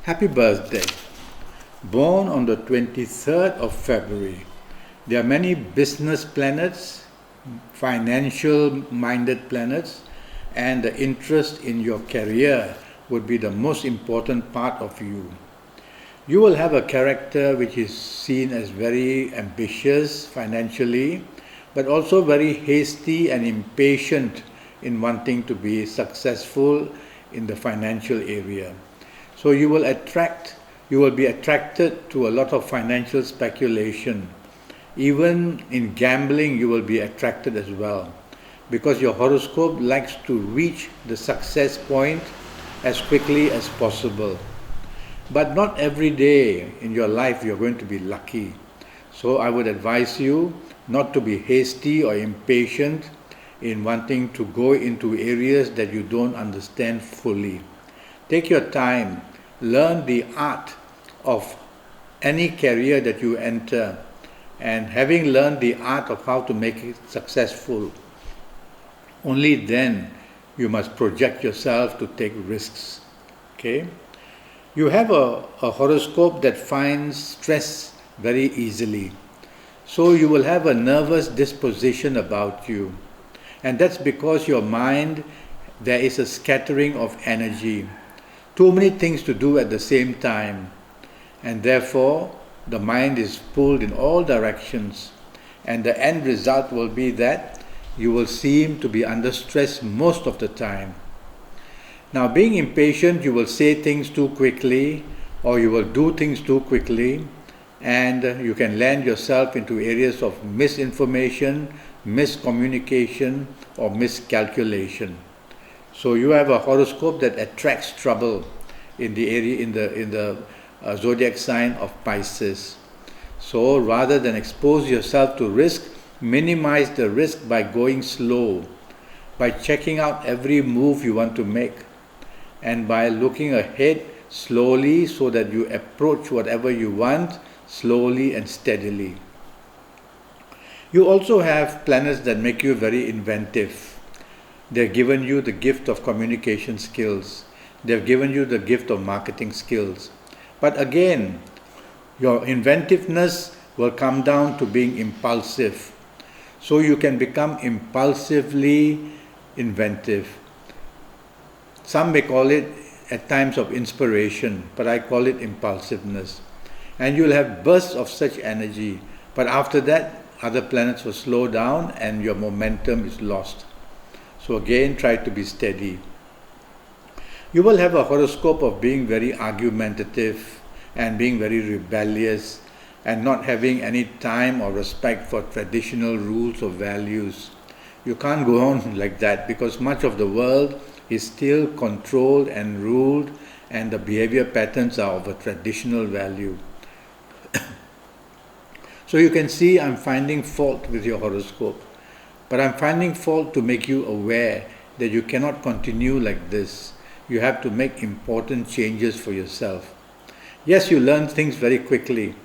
Happy birthday. Born on the 23rd of February. There are many business planets, financial minded planets, and the interest in your career would be the most important part of you. You will have a character which is seen as very ambitious financially, but also very hasty and impatient in wanting to be successful in the financial area. So you will be attracted to a lot of financial speculation. Even in gambling, you will be attracted as well, because your horoscope likes to reach the success point as quickly as possible. But not every day in your life you're going to be lucky. So I would advise you not to be hasty or impatient in wanting to go into areas that you don't understand fully. Take your time, learn the art of any career that you enter, and having learned the art of how to make it successful, only then you must project yourself to take risks. Okay? You have a horoscope that finds stress very easily. So you will have a nervous disposition about you. And that's because your mind, there is a scattering of energy. Too many things to do at the same time. And therefore, the mind is pulled in all directions. And the end result will be that you will seem to be under stress most of the time. Now, being impatient, you will say things too quickly, or you will do things too quickly, and you can land yourself into areas of misinformation, miscommunication, or miscalculation. So you have a horoscope that attracts trouble in the zodiac sign of Pisces. So rather than expose yourself to risk, minimize the risk by going slow, by checking out every move you want to make, and by looking ahead slowly so that you approach whatever you want slowly and steadily. You also have planets that make you very inventive. They've given you the gift of communication skills. They've given you the gift of marketing skills. But again, your inventiveness will come down to being impulsive. So you can become impulsively inventive. Some may call it at times of inspiration, but I call it impulsiveness. And you'll have bursts of such energy, but after that, other planets will slow down and your momentum is lost. So again, try to be steady. You will have a horoscope of being very argumentative and being very rebellious and not having any time or respect for traditional rules or values. You can't go on like that, because much of the world is still controlled and ruled, and the behavior patterns are of a traditional value. So you can see I'm finding fault with your horoscope. But I'm finding fault to make you aware that you cannot continue like this. You have to make important changes for yourself. Yes, you learn things very quickly,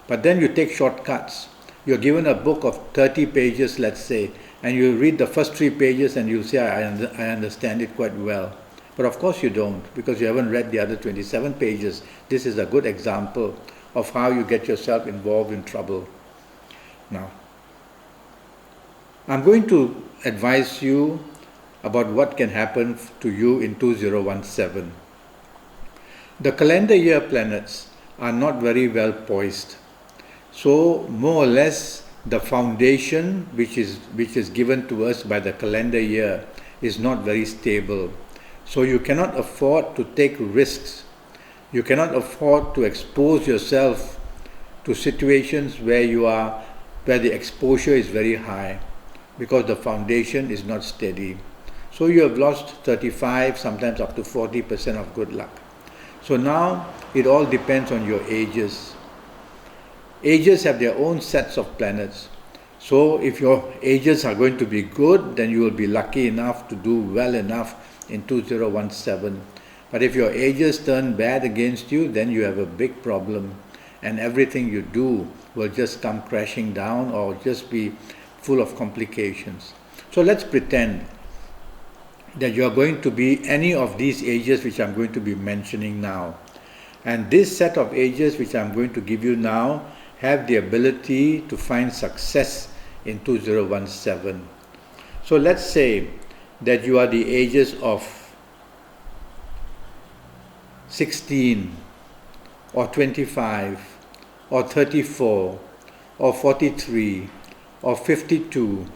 but then you take shortcuts. You're given a book of 30 pages, let's say, and you read the first 3 pages and you say, I understand it quite well. But of course you don't, because you haven't read the other 27 pages. This is a good example of how you get yourself involved in trouble. Now, I'm going to advise you about what can happen to you in 2017. The calendar year planets are not very well poised. So more or less the foundation which is given to us by the calendar year is not very stable. So you cannot afford to take risks. You cannot afford to expose yourself to situations where the exposure is very high, because the foundation is not steady. So you have lost 35, sometimes up to 40% of good luck. So now it all depends on your ages. Ages have their own sets of planets. So if your ages are going to be good, then you will be lucky enough to do well enough in 2017. But if your ages turn bad against you, then you have a big problem, and everything you do will just come crashing down or just be full of complications. So let's pretend that you are going to be any of these ages which I'm going to be mentioning now. And this set of ages which I'm going to give you now have the ability to find success in 2017. So let's say that you are the ages of 16 or 25 or 34 or 43 or 52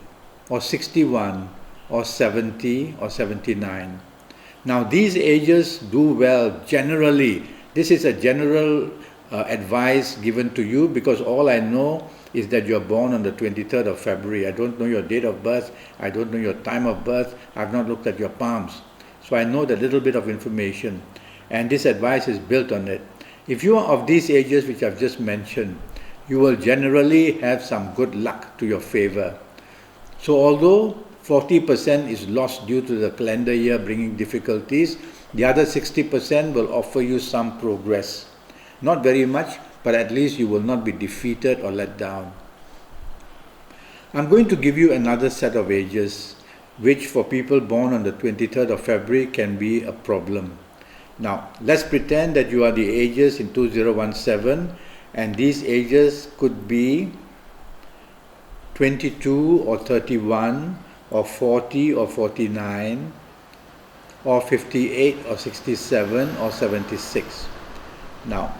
or 61 or 70 or 79. Now these ages do well generally. This is a general advice given to you because all I know is that you're born on the 23rd of February. I don't know your date of birth. I don't know your time of birth. I've not looked at your palms. So I know that little bit of information. And this advice is built on it. If you are of these ages which I've just mentioned, you will generally have some good luck to your favor. So although 40% is lost due to the calendar year bringing difficulties, the other 60% will offer you some progress. Not very much, but at least you will not be defeated or let down. I'm going to give you another set of ages, which for people born on the 23rd of February can be a problem. Now, let's pretend that you are the ages in 2017, and these ages could be 22 or 31 or 40 or 49 or 58 or 67 or 76. Now,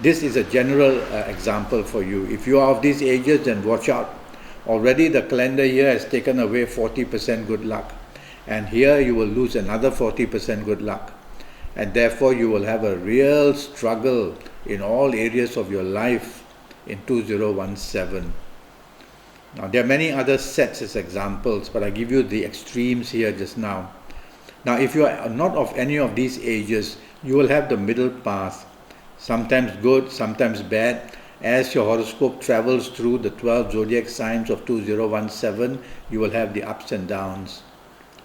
this is a general example for you. If you are of these ages, then watch out. Already the calendar year has taken away 40% good luck, and here you will lose another 40% good luck, and therefore you will have a real struggle in all areas of your life in 2017. Now there are many other sets as examples, but I give you the extremes here just now. Now if you are not of any of these ages, you will have the middle path, sometimes good, sometimes bad. As your horoscope travels through the 12 zodiac signs of 2017, you will have the ups and downs.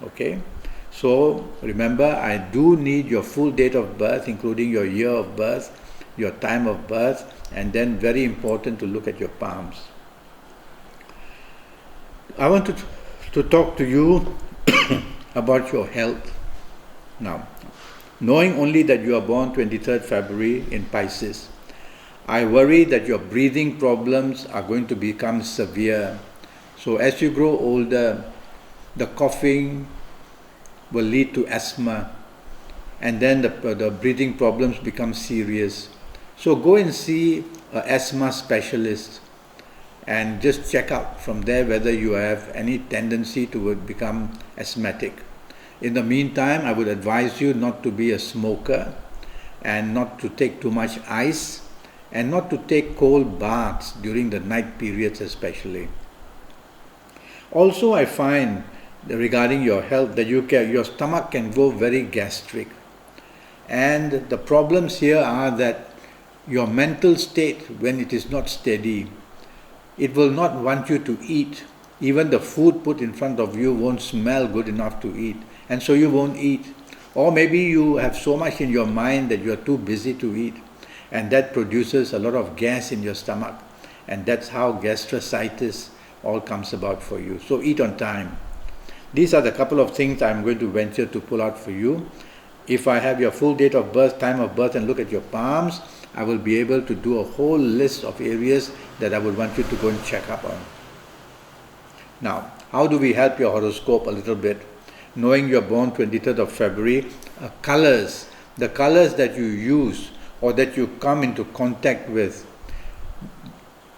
Okay? So remember, I do need your full date of birth, including your year of birth, your time of birth, and then very important to look at your palms. I want to talk to you about your health. Now, knowing only that you are born 23rd February in Pisces, I worry that your breathing problems are going to become severe. So as you grow older, the coughing will lead to asthma, and then the breathing problems become serious. So go and see an asthma specialist and just check out from there whether you have any tendency to become asthmatic. In the meantime, I would advise you not to be a smoker and not to take too much ice and not to take cold baths during the night periods especially. Also, I find that regarding your health that your stomach can go very gastric, and the problems here are that your mental state, when it is not steady, it will not want you to eat. Even the food put in front of you won't smell good enough to eat, and so you won't eat. Or maybe you have so much in your mind that you are too busy to eat, and that produces a lot of gas in your stomach, and that's how gastricitis all comes about for you. So eat on time. These are the couple of things I'm going to venture to pull out for you. If I have your full date of birth, time of birth, and look at your palms, I will be able to do a whole list of areas that I would want you to go and check up on. Now, how do we help your horoscope a little bit? Knowing you're born 23rd of February, colors, the colors that you use or that you come into contact with,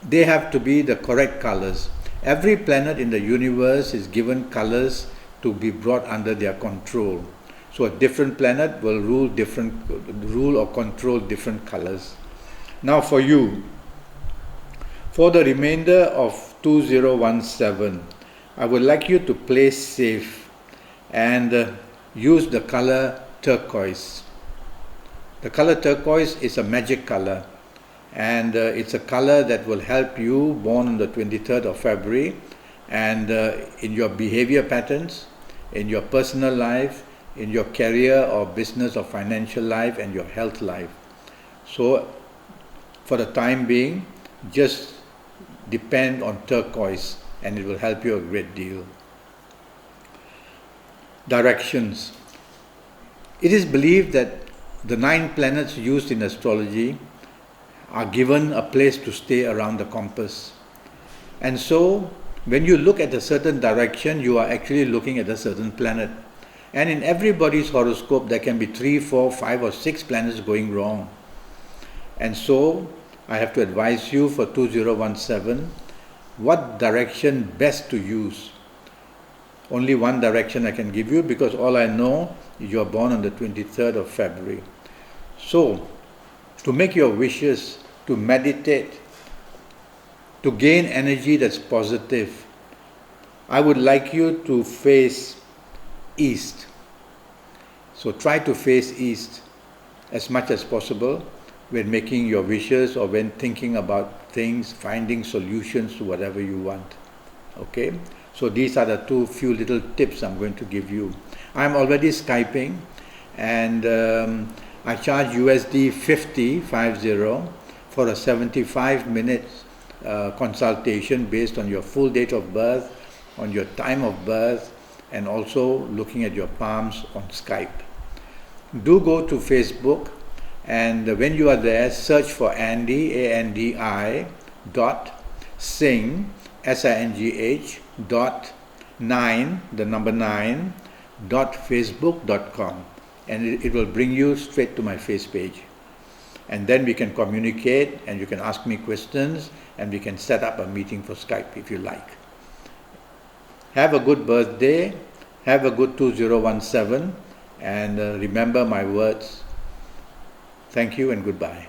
they have to be the correct colors. Every planet in the universe is given colors to be brought under their control. So a different planet will rule or control different colors. Now for you, for the remainder of 2017, I would like you to play safe and use the color turquoise. The color turquoise is a magic color, and it's a color that will help you born on the 23rd of February, and in your behavior patterns, in your personal life, in your career or business or financial life, and your health life. So for the time being, just depend on turquoise and it will help you a great deal. Directions. It is believed that the 9 planets used in astrology are given a place to stay around the compass. And so, when you look at a certain direction, you are actually looking at a certain planet. And in everybody's horoscope, there can be 3, 4, 5 or 6 planets going wrong. And so, I have to advise you for 2017, what direction best to use. Only one direction I can give you, because all I know is you are born on the 23rd of February. So, to make your wishes, to meditate, to gain energy that's positive, I would like you to face east. So try to face east as much as possible when making your wishes or when thinking about things, finding solutions to whatever you want. Okay? So these are the few little tips I'm going to give you. I'm already Skyping, and I charge USD 50 for a 75 minutes consultation based on your full date of birth, on your time of birth, and also looking at your palms on Skype. Do go to Facebook, and when you are there, search for Andi, ANDI, .singh, SINGH, .9, the number 9, .facebook.com, and it will bring you straight to my face page. And then we can communicate, and you can ask me questions, and we can set up a meeting for Skype if you like. Have a good birthday, have a good 2017, and remember my words. Thank you and goodbye.